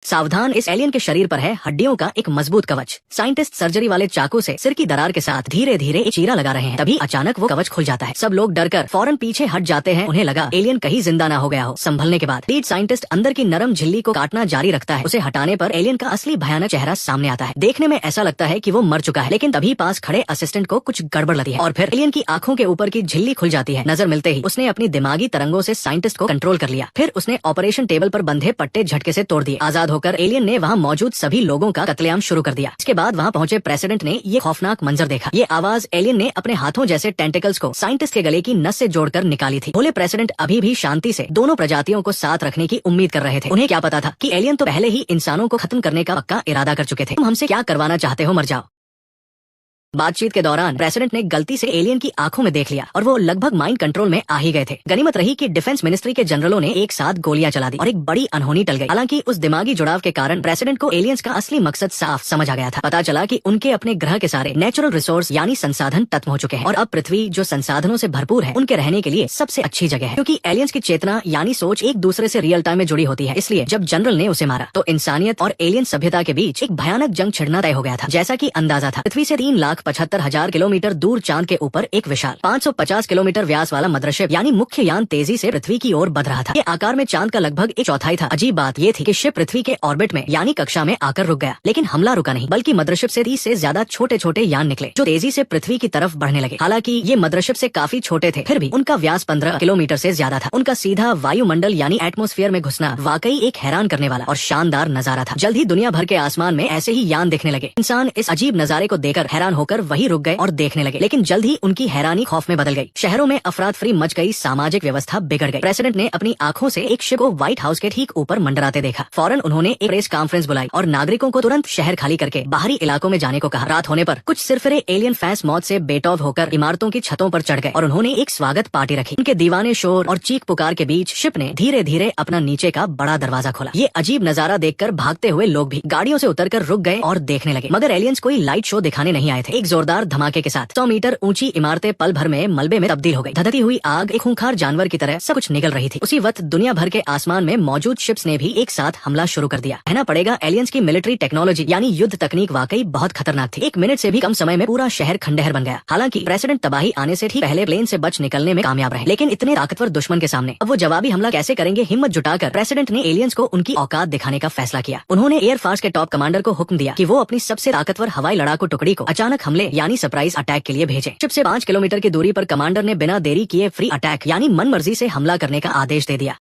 सावधान, इस एलियन के शरीर पर है हड्डियों का एक मजबूत कवच। साइंटिस्ट सर्जरी वाले चाकू से सिर की दरार के साथ धीरे धीरे एक चीरा लगा रहे हैं, तभी अचानक वो कवच खुल जाता है। सब लोग डरकर फौरन पीछे हट जाते हैं। उन्हें लगा एलियन कहीं जिंदा ना हो गया हो। संभलने के बाद लीड साइंटिस्ट अंदर की नरम झिल्ली को काटना जारी रखता है। उसे हटाने पर एलियन का असली भयानक चेहरा सामने आता है। देखने में ऐसा लगता है कि वो मर चुका है, लेकिन तभी पास खड़े असिस्टेंट को कुछ गड़बड़ लगती है और फिर एलियन की आंखों के ऊपर की झिल्ली खुल जाती है। नजर मिलते ही उसने अपनी दिमागी तरंगों से साइंटिस्ट को कंट्रोल कर लिया। फिर उसने ऑपरेशन टेबल पर बंधे पट्टे झटके से तोड़ दिए। आजाद होकर एलियन ने वहाँ मौजूद सभी लोगों का कत्लेआम शुरू कर दिया। इसके बाद वहाँ पहुंचे प्रेसिडेंट ने ये खौफनाक मंजर देखा। ये आवाज एलियन ने अपने हाथों जैसे टेंटिकल्स को साइंटिस्ट के गले की नस से जोड़कर निकाली थी। भोले प्रेसिडेंट अभी भी शांति से दोनों प्रजातियों को साथ रखने की उम्मीद कर रहे थे। उन्हें क्या पता था कि एलियन तो पहले ही इंसानों को खत्म करने का पक्का इरादा कर चुके थे। तुम हमसे क्या करवाना चाहते हो, मर जाओ। बातचीत के दौरान प्रेसिडेंट ने गलती से एलियन की आंखों में देख लिया और वो लगभग माइंड कंट्रोल में आ ही गए थे। गनीमत रही कि डिफेंस मिनिस्ट्री के जनरलों ने एक साथ गोलियां चला दी और एक बड़ी अनहोनी टल गई। हालांकि उस दिमागी जुड़ाव के कारण प्रेसिडेंट को एलियंस का असली मकसद साफ समझ आ गया था। पता चला कि उनके अपने ग्रह के सारे नेचुरल रिसोर्स यानी संसाधन खत्म हो चुके हैं और अब पृथ्वी जो संसाधनों से भरपूर है उनके रहने के लिए सबसे अच्छी जगह है, क्योंकि एलियंस की चेतना यानी सोच एक दूसरे से रियल टाइम में जुड़ी होती है। इसलिए जब जनरल ने उसे मारा तो इंसानियत और एलियन सभ्यता के बीच एक भयानक जंग छिड़ना तय हो गया था। जैसा की अंदाजा था, पृथ्वी से 3,75,000 किलोमीटर दूर चांद के ऊपर एक विशाल 550 किलोमीटर व्यास वाला मदरशिप यानी मुख्य यान तेजी से पृथ्वी की ओर बढ़ रहा था। ये आकार में चांद का लगभग एक चौथाई था। अजीब बात ये थी कि शिप पृथ्वी के ऑर्बिट में यानी कक्षा में आकर रुक गया, लेकिन हमला रुका नहीं, बल्कि मदरशिप से 30 से ज्यादा छोटे छोटे यान निकले जो तेजी से पृथ्वी की तरफ बढ़ने लगे। हालांकि ये मदरशिप से काफी छोटे थे, फिर भी उनका व्यास 15 किलोमीटर से ज्यादा था। उनका सीधा वायुमंडल यानी एटमॉस्फेयर में घुसना वाकई एक हैरान करने वाला और शानदार नजारा था। जल्द ही दुनिया भर के आसमान में ऐसे ही यान दिखने लगे। इंसान इस अजीब नजारे को देखकर हैरान होकर वही रुक गए और देखने लगे, लेकिन जल्द ही उनकी हैरानी खौफ में बदल गई। शहरों में अफरातफरी मच गई, सामाजिक व्यवस्था बिगड़ गई। प्रेसिडेंट ने अपनी आंखों से एक शिप को व्हाइट हाउस के ठीक ऊपर मंडराते देखा। फौरन उन्होंने एक प्रेस कॉन्फ्रेंस बुलाई और नागरिकों को तुरंत शहर खाली करके बाहरी इलाकों में जाने को कहा। रात होने पर कुछ सिरफिरे एलियन फैंस मौत से बेटौब होकर इमारतों की छतों पर चढ़ गए और उन्होंने एक स्वागत पार्टी रखी। उनके दीवाने शोर और चीख पुकार के बीच शिप ने धीरे धीरे अपना नीचे का बड़ा दरवाजा खोला। ये अजीब नजारा देखकर भागते हुए लोग भी गाड़ियों से उतरकर रुक गए और देखने लगे, मगर एलियंस कोई लाइट शो दिखाने नहीं आए थे। एक जोरदार धमाके के साथ 100 मीटर ऊंची इमारतें पल भर में मलबे में तब्दील हो गई। धधकती हुई आग एक खूंखार जानवर की तरह सब कुछ निगल रही थी। उसी वक्त दुनिया भर के आसमान में मौजूद शिप्स ने भी एक साथ हमला शुरू कर दिया। कहना पड़ेगा एलियंस की मिलिट्री टेक्नोलॉजी यानी युद्ध तकनीक वाकई बहुत खतरनाक थी। 1 मिनट से भी कम समय में पूरा शहर खंडहर बन गया। हालांकि प्रेसिडेंट तबाही आने से ठीक पहले प्लेन से बच निकलने में कामयाब रहे, लेकिन इतने ताकतवर दुश्मन के सामने अब वो जवाबी हमला कैसे करेंगे। हिम्मत जुटाकर प्रेसिडेंट ने एलियंस को उनकी औकात दिखाने का फैसला किया। उन्होंने एयर फोर्स के टॉप कमांडर को हुक्म दिया कि वो अपनी सबसे ताकतवर हवाई लड़ाकू टुकड़ी को अचानक हमले यानी सरप्राइज अटैक के लिए भेजे। शिप से 5 किलोमीटर की दूरी पर कमांडर ने बिना देरी किए फ्री अटैक यानी मनमर्जी से हमला करने का आदेश दे दिया।